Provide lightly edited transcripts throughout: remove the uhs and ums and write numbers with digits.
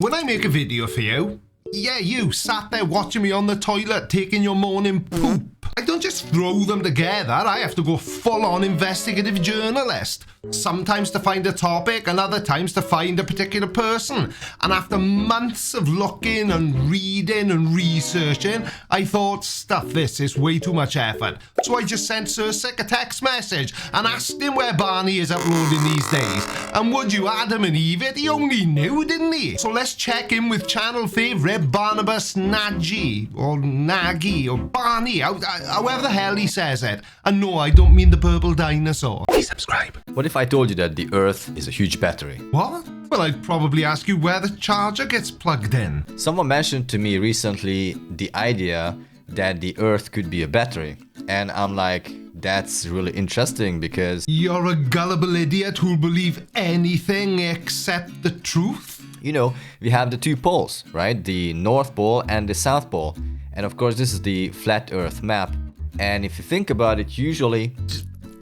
When I make a video for you, yeah, you sat there watching me on the toilet taking your morning poop. I don't just throw them together, I have to go full-on investigative journalist. Sometimes to find a topic and other times to find a particular person. And after months of looking and reading and researching, I thought, stuff this, is way too much effort. So I just sent Sir Sick a text message and asked him where Barney is uploading these days. And would you, Adam and Eve it? He only knew, didn't he? So let's check in with channel favourite Barnabus Nagy, or Nagy, or Barney, however the hell he says it. And no, I don't mean the purple dinosaur. Please subscribe. What if I told you that the Earth is a huge battery? What? Well, I'd probably ask you where the charger gets plugged in. Someone mentioned to me recently the idea that the Earth could be a battery. And I'm like, that's really interesting because... You're a gullible idiot who'll believe anything except the truth? You know, we have the two poles, right? The North Pole and the South Pole. And of course, this is the flat Earth map. And if you think about it, usually...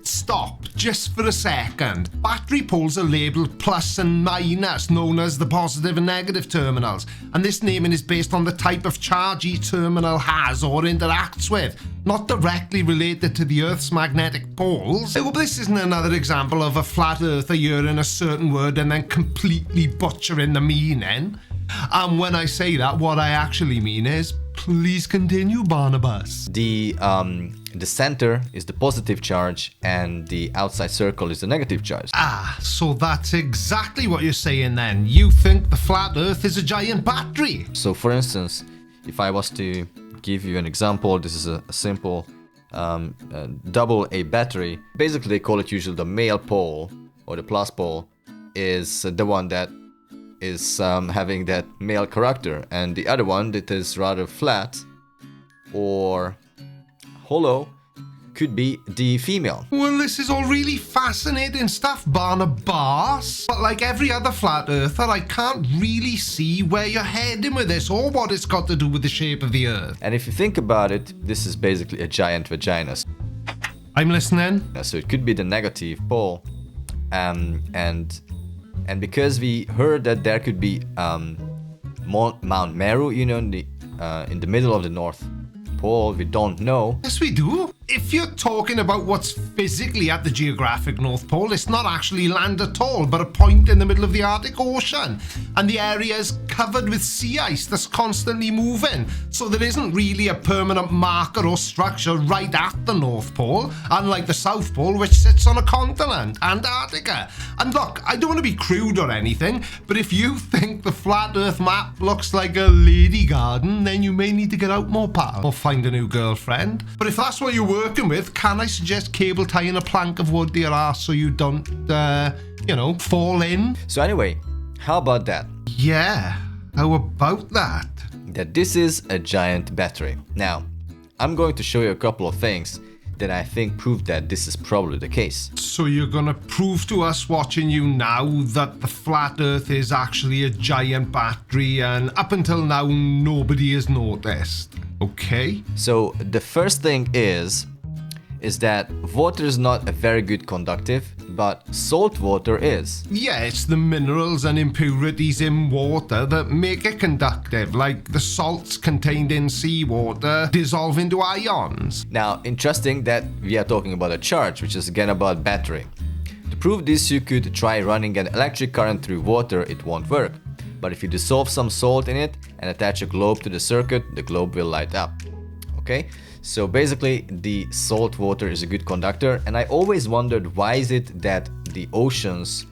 Stop, just for a second. Battery poles are labelled plus and minus, known as the positive and negative terminals. And this naming is based on the type of charge each terminal has or interacts with, not directly related to the Earth's magnetic poles. I hope this isn't another example of a flat earther hearing a certain word and then completely butchering the meaning. And when I say that, what I actually mean is, please continue, Barnabas. The center is the positive charge and the outside circle is the negative charge. Ah, so that's exactly what you're saying then. You think the flat Earth is a giant battery? So for instance, if I was to give you an example, this is a simple double A battery. Basically, they call it usually the male pole or the plus pole is the one that is having that male character, and the other one that is rather flat or hollow could be the female. Well, this is all really fascinating stuff, Barnabas. But like every other flat earther, I can't really see where you're heading with this or what it's got to do with the shape of the Earth. And if you think about it, this is basically a giant vagina. I'm listening. So it could be the negative pole, and because we heard that there could be Mount Meru, you know, in the middle of the North Pole, we don't know. Yes, we do. If you're talking about what's physically at the geographic North Pole, it's not actually land at all, but a point in the middle of the Arctic Ocean. And the area is covered with sea ice that's constantly moving. So there isn't really a permanent marker or structure right at the North Pole, unlike the South Pole, which sits on a continent, Antarctica. And look, I don't want to be crude or anything, but if you think the flat Earth map looks like a lady garden, then you may need to get out more, pal, or find a new girlfriend. But if that's what you're working with, can I suggest cable tying a plank of wood to your ass so you don't, fall in? So anyway, how about that? Yeah, how about that? That this is a giant battery. Now, I'm going to show you a couple of things that I think prove that this is probably the case. So you're gonna prove to us watching you now that the flat Earth is actually a giant battery, and up until now nobody has noticed. Okay. So the first thing is that water is not a very good conductive, but salt water is. Yeah, it's the minerals and impurities in water that make it conductive, like the salts contained in seawater dissolve into ions. Now, interesting that we are talking about a charge, which is again about battery. To prove this, you could try running an electric current through water. It won't work. But if you dissolve some salt in it and attach a globe to the circuit, the globe will light up. Okay? So basically, the salt water is a good conductor, and I always wondered why is it that the oceans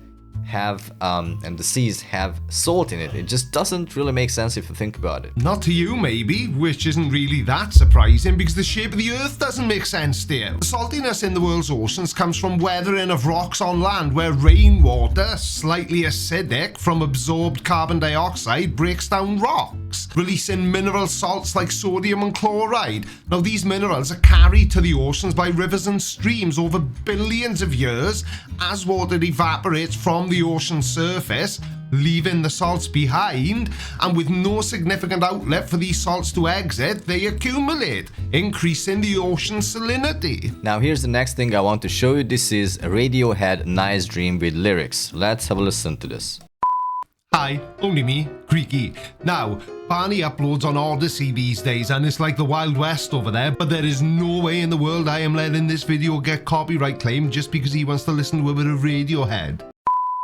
have and the seas have salt in it. It just doesn't really make sense if you think about it. Not to you, maybe, which isn't really that surprising because the shape of the Earth doesn't make sense to you. The saltiness in the world's oceans comes from weathering of rocks on land where rainwater, slightly acidic from absorbed carbon dioxide, breaks down rocks, releasing mineral salts like sodium and chloride. Now, these minerals are carried to the oceans by rivers and streams over billions of years as water evaporates from the ocean surface, leaving the salts behind, and with no significant outlet for these salts to exit, they accumulate, increasing the ocean salinity. Now here's the next thing I want to show you. This is Radiohead Nice Dream with lyrics. Let's have a listen to this. Hi, only me, Creaky. Now, Barney uploads on Odyssey these days and it's like the Wild West over there, but there is no way in the world I am letting this video get copyright claimed just because he wants to listen to a bit of Radiohead.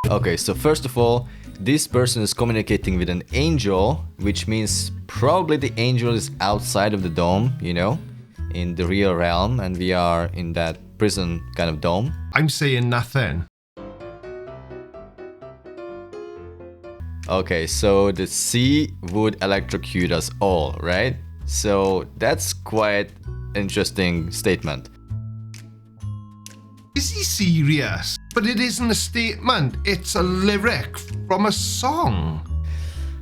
Okay, so first of all, this person is communicating with an angel, which means probably the angel is outside of the dome, you know, in the real realm, and we are in that prison kind of dome. I'm saying nothing. Okay, so the sea would electrocute us all, right? So that's quite interesting statement. Is he serious? But it isn't a statement, it's a lyric from a song.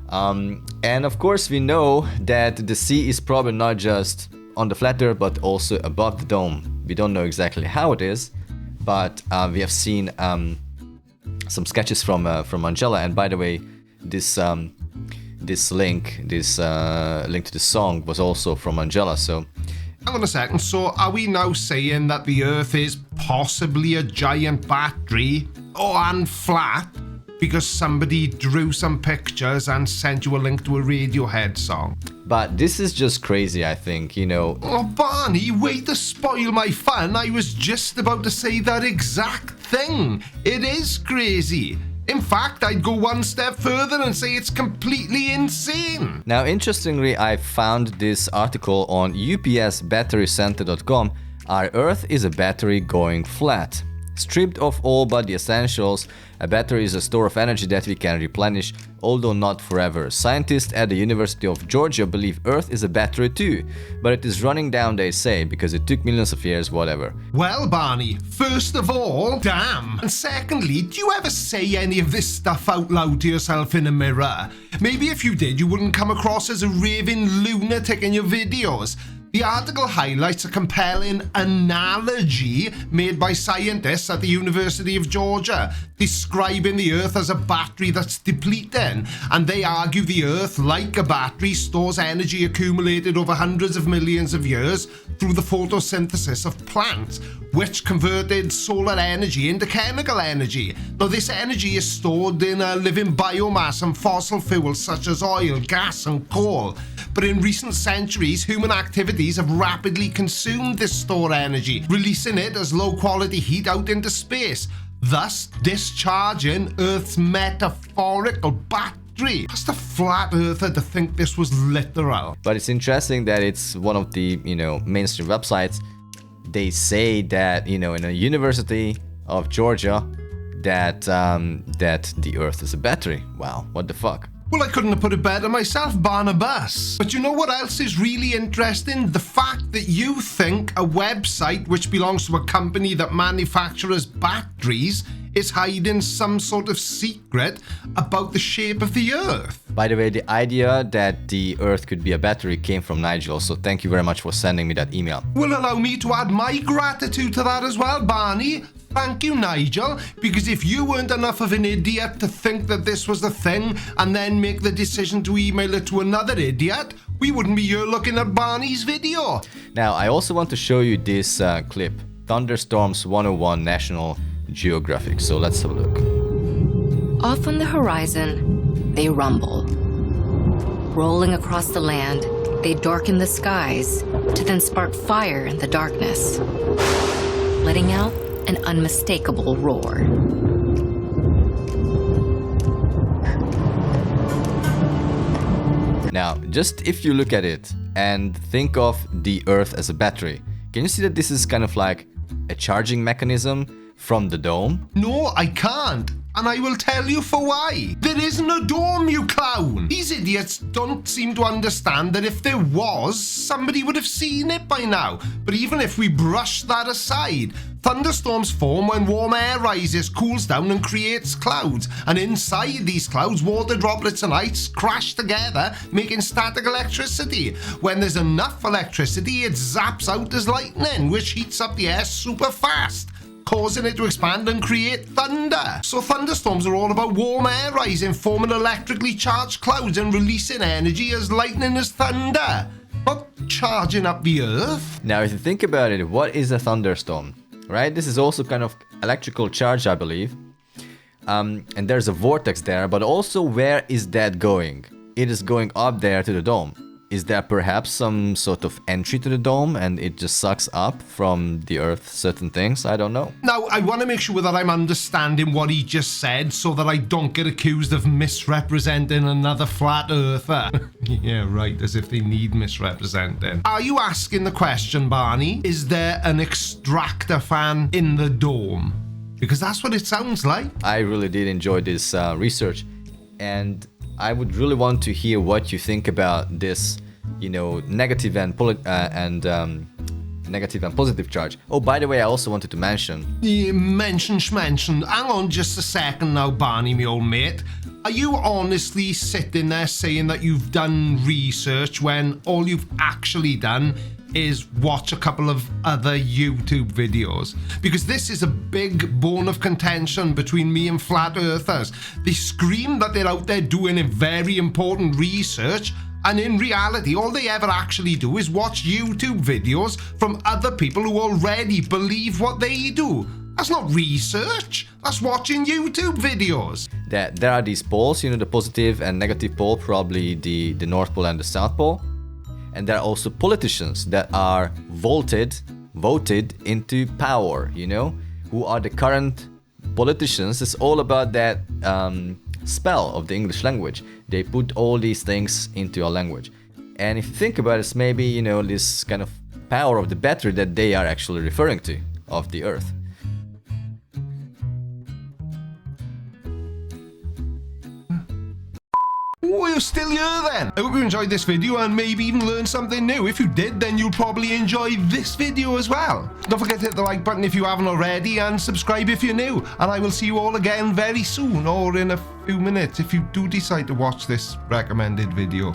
And of course we know that the sea is probably not just on the flat earth but also above the dome. We don't know exactly how it is, but we have seen some sketches from Angela. And by the way, this link to the song was also from Angela. So hang on a second, so are we now saying that the Earth is possibly a giant battery and flat because somebody drew some pictures and sent you a link to a Radiohead song? But this is just crazy, I think, you know. Oh, Barney, wait to spoil my fun. I was just about to say that exact thing. It is crazy. In fact, I'd go one step further and say it's completely insane. Now, interestingly, I found this article on upsbatterycenter.com. Our Earth is a battery going flat. Stripped of all but the essentials, a battery is a store of energy that we can replenish, although not forever. Scientists at the University of Georgia believe Earth is a battery too, but it is running down, they say, because it took millions of years, whatever. Well, Barney, first of all, damn. And secondly, do you ever say any of this stuff out loud to yourself in a mirror? Maybe if you did, you wouldn't come across as a raving lunatic in your videos. The article highlights a compelling analogy made by scientists at the University of Georgia, describing the Earth as a battery that's depleting, and they argue the Earth, like a battery, stores energy accumulated over hundreds of millions of years through the photosynthesis of plants, which converted solar energy into chemical energy. Now, this energy is stored in a living biomass and fossil fuels such as oil, gas, and coal. But in recent centuries, human activities have rapidly consumed this stored energy, releasing it as low-quality heat out into space, thus discharging Earth's metaphorical battery. Just a flat earther to think this was literal. But it's interesting that it's one of the, mainstream websites. They say that, in a University of Georgia, that the Earth is a battery. Wow, what the fuck? Well, I couldn't have put it better myself, Barnabus. But you know what else is really interesting? The fact that you think a website which belongs to a company that manufactures batteries is hiding some sort of secret about the shape of the Earth. By the way, the idea that the Earth could be a battery came from Nigel, so thank you very much for sending me that email. Well, allow me to add my gratitude to that as well, Barney. Thank you, Nigel, because if you weren't enough of an idiot to think that this was the thing and then make the decision to email it to another idiot, we wouldn't be here looking at Barney's video. Now, I also want to show you this clip, Thunderstorms 101 National Geographic. So let's have a look. Off on the horizon, they rumble. Rolling across the land, they darken the skies to then spark fire in the darkness, letting out an unmistakable roar. Now, just if you look at it and think of the Earth as a battery, can you see that this is kind of like a charging mechanism from the dome? No, I can't. And I will tell you for why. There isn't a dome, you clown. These idiots don't seem to understand that if there was, somebody would have seen it by now. But even if we brush that aside, thunderstorms form when warm air rises, cools down and creates clouds. And inside these clouds, water droplets and ice crash together, making static electricity. When there's enough electricity, it zaps out as lightning, which heats up the air super fast, causing it to expand and create thunder. So thunderstorms are all about warm air rising, forming electrically charged clouds and releasing energy as lightning as thunder, not charging up the Earth. Now, if you think about it, what is a thunderstorm? Right? This is also kind of electrical charge, I believe. and there's a vortex there, but also where is that going? It is going up there to the dome. Is there perhaps some sort of entry to the dome and it just sucks up from the Earth certain things? I don't know. Now, I want to make sure that I'm understanding what he just said so that I don't get accused of misrepresenting another flat earther. Yeah, right, as if they need misrepresenting. Are you asking the question, Barney, is there an extractor fan in the dome? Because that's what it sounds like. I really did enjoy this research, and I would really want to hear what you think about this, negative and positive charge. Oh, by the way, I also wanted to mention. Yeah, mention. Hang on just a second now, Barney, my old mate. Are you honestly sitting there saying that you've done research when all you've actually done is watch a couple of other YouTube videos? Because this is a big bone of contention between me and flat earthers. They scream that they're out there doing a very important research, and in reality all they ever actually do is watch YouTube videos from other people who already believe what they do. That's not research, that's watching YouTube videos. There are these poles, the positive and negative pole, probably the North Pole and the South Pole. And there are also politicians that are voted into power, who are the current politicians. It's all about that spell of the English language. They put all these things into our language. And if you think about it, it's maybe, this kind of power of the battery that they are actually referring to, of the Earth. Oh, you're still here then. I hope you enjoyed this video and maybe even learned something new. If you did, then you'll probably enjoy this video as well. Don't forget to hit the like button if you haven't already, and subscribe if you're new. And I will see you all again very soon, or in a few minutes if you do decide to watch this recommended video.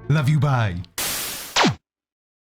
Love you, bye.